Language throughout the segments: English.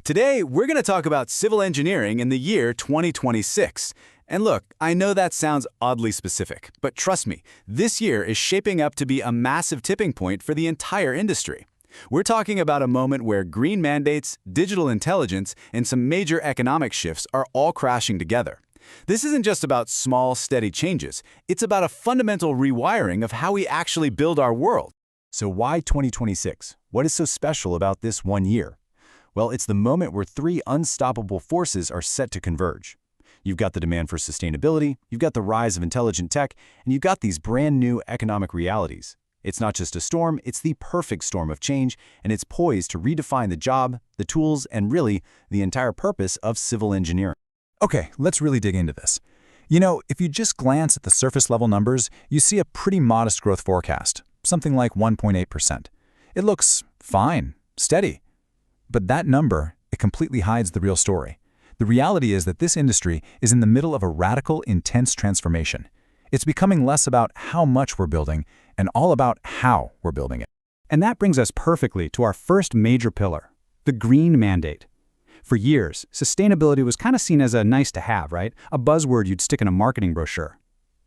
Today, we're going to talk about civil engineering in the year 2026. And look, I know that sounds oddly specific, but trust me, this year is shaping up to be a massive tipping point for the entire industry. We're talking about a moment where green mandates, digital intelligence, and some major economic shifts are all crashing together. This isn't just about small, steady changes. It's about a fundamental rewiring of how we actually build our world. So why 2026? What is so special about this one year? Well, it's the moment where three unstoppable forces are set to converge. You've got the demand for sustainability, you've got the rise of intelligent tech, and you've got these brand new economic realities. It's not just a storm, it's the perfect storm of change, and it's poised to redefine the job, the tools, and really, the entire purpose of civil engineering. Okay, let's really dig into this. You know, if you just glance at the surface level numbers, you see a pretty modest growth forecast, something like 1.8%. It looks fine, steady. But that number, it completely hides the real story. The reality is that this industry is in the middle of a radical, intense transformation. It's becoming less about how much we're building and all about how we're building it. And that brings us perfectly to our first major pillar, the green mandate. For years, sustainability was kind of seen as a nice-to-have, right? A buzzword you'd stick in a marketing brochure.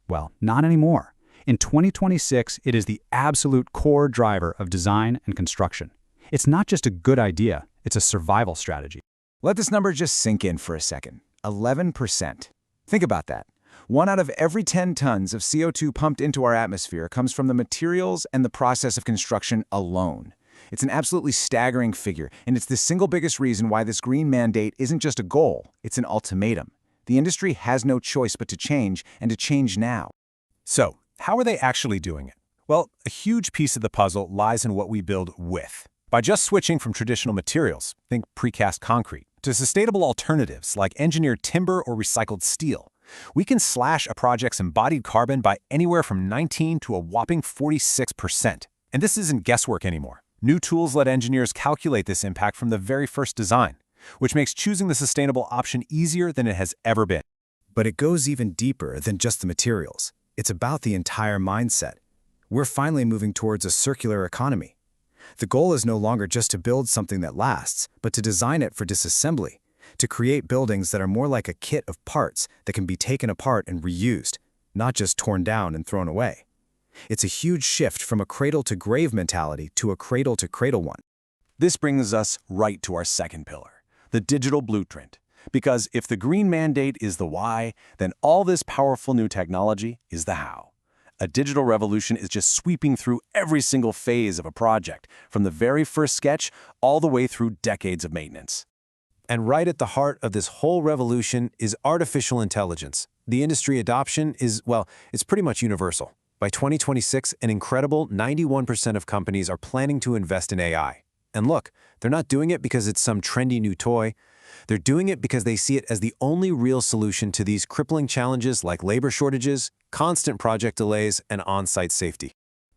Well, not anymore. In 2026, it is the absolute core driver of design and construction. It's not just a good idea, it's a survival strategy. Let this number just sink in for a second. 11%. Think about that. 1 out of every 10 tons of CO2 pumped into our atmosphere comes from the materials and the process of construction alone. It's an absolutely staggering figure, and it's the single biggest reason why this green mandate isn't just a goal, it's an ultimatum. The industry has no choice but to change, and to change now. So, how are they actually doing it? Well, a huge piece of the puzzle lies in what we build with. By just switching from traditional materials, think precast concrete, to sustainable alternatives like engineered timber or recycled steel, we can slash a project's embodied carbon by anywhere from 19 to a whopping 46%. And this isn't guesswork anymore. New tools let engineers calculate this impact from the very first design, which makes choosing the sustainable option easier than it has ever been. But it goes even deeper than just the materials. It's about the entire mindset. We're finally moving towards a circular economy. The goal is no longer just to build something that lasts, but to design it for disassembly, to create buildings that are more like a kit of parts that can be taken apart and reused, not just torn down and thrown away. It's a huge shift from a cradle-to-grave mentality to a cradle-to-cradle one. This brings us right to our second pillar, the digital blueprint. Because if the green mandate is the why, then all this powerful new technology is the how. A digital revolution is just sweeping through every single phase of a project, from the very first sketch all the way through decades of maintenance. And right at the heart of this whole revolution is artificial intelligence. The industry adoption is, well, it's pretty much universal. By 2026, an incredible 91% of companies are planning to invest in AI. And look, they're not doing it because it's some trendy new toy. They're doing it because they see it as the only real solution to these crippling challenges like labor shortages, constant project delays, and on-site safety.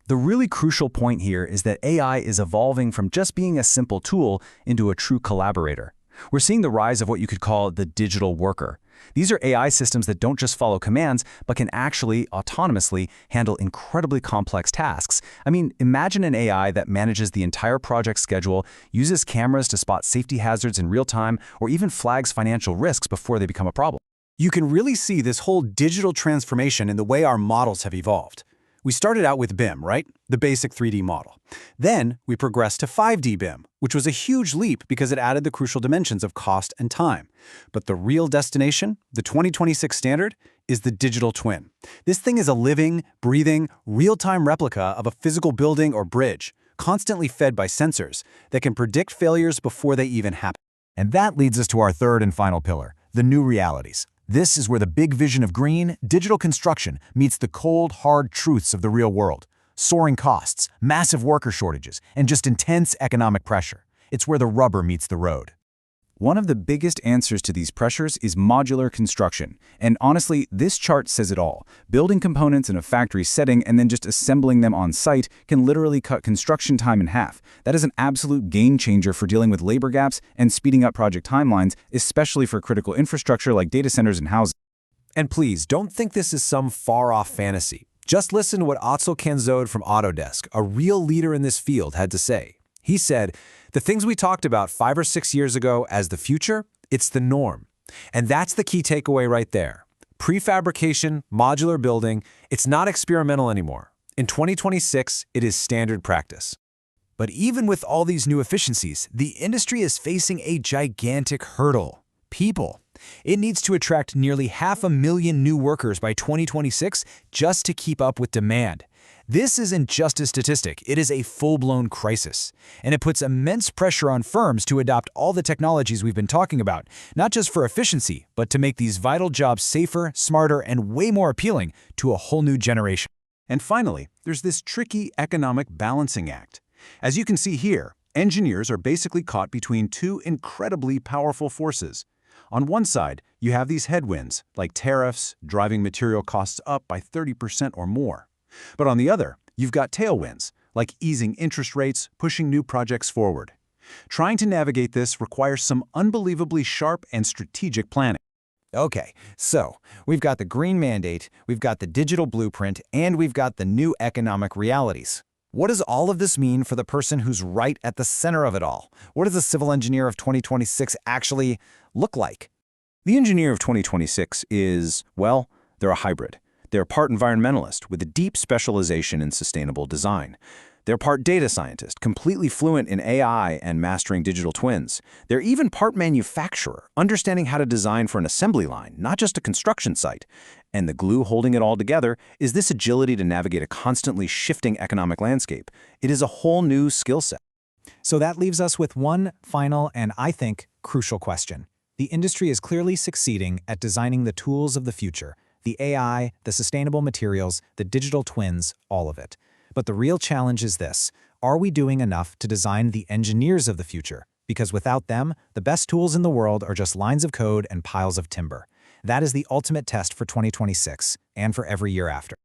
The really crucial point here is that AI is evolving from just being a simple tool into a true collaborator. We're seeing the rise of what you could call the digital worker. These are AI systems that don't just follow commands, but can actually autonomously handle incredibly complex tasks. I mean, imagine an AI that manages the entire project schedule, uses cameras to spot safety hazards in real time, or even flags financial risks before they become a problem. You can really see this whole digital transformation in the way our models have evolved. We started out with BIM, right? The basic 3D model. Then we progressed to 5D BIM, which was a huge leap because it added the crucial dimensions of cost and time. But the real destination, the 2026 standard, is the digital twin. This thing is a living, breathing, real-time replica of a physical building or bridge, constantly fed by sensors that can predict failures before they even happen. And that leads us to our third and final pillar, the new realities. This is where the big vision of green, digital construction meets the cold, hard truths of the real world. Soaring costs, massive worker shortages, and just intense economic pressure. It's where the rubber meets the road. One of the biggest answers to these pressures is modular construction. And honestly, this chart says it all. Building components in a factory setting and then just assembling them on site can literally cut construction time in half. That is an absolute game changer for dealing with labor gaps and speeding up project timelines, especially for critical infrastructure like data centers and housing. And please, don't think this is some far-off fantasy. Just listen to what Atzel Kanzod from Autodesk, a real leader in this field, had to say. He said, the things we talked about 5 or 6 years ago as the future, it's the norm. And that's the key takeaway right there. Prefabrication, modular building, it's not experimental anymore. In 2026, it is standard practice. But even with all these new efficiencies, the industry is facing a gigantic hurdle: people. It needs to attract nearly 500,000 new workers by 2026 just to keep up with demand. This isn't just a statistic, it is a full-blown crisis. And it puts immense pressure on firms to adopt all the technologies we've been talking about, not just for efficiency, but to make these vital jobs safer, smarter, and way more appealing to a whole new generation. And finally, there's this tricky economic balancing act. As you can see here, engineers are basically caught between two incredibly powerful forces. On one side, you have these headwinds, like tariffs, driving material costs up by 30% or more. But on the other, you've got tailwinds, like easing interest rates, pushing new projects forward. Trying to navigate this requires some unbelievably sharp and strategic planning. Okay, so we've got the green mandate, we've got the digital blueprint, and we've got the new economic realities. What does all of this mean for the person who's right at the center of it all? What does the civil engineer of 2026 actually look like? The engineer of 2026 is, well, they're a hybrid. They're part environmentalist with a deep specialization in sustainable design. They're part data scientist, completely fluent in AI and mastering digital twins. They're even part manufacturer, understanding how to design for an assembly line, not just a construction site. And the glue holding it all together is this agility to navigate a constantly shifting economic landscape. It is a whole new skill set. So that leaves us with one final and, I think, crucial question. The industry is clearly succeeding at designing the tools of the future: the AI, the sustainable materials, the digital twins, all of it. But the real challenge is this: are we doing enough to design the engineers of the future? Because without them, the best tools in the world are just lines of code and piles of timber. That is the ultimate test for 2026 and for every year after.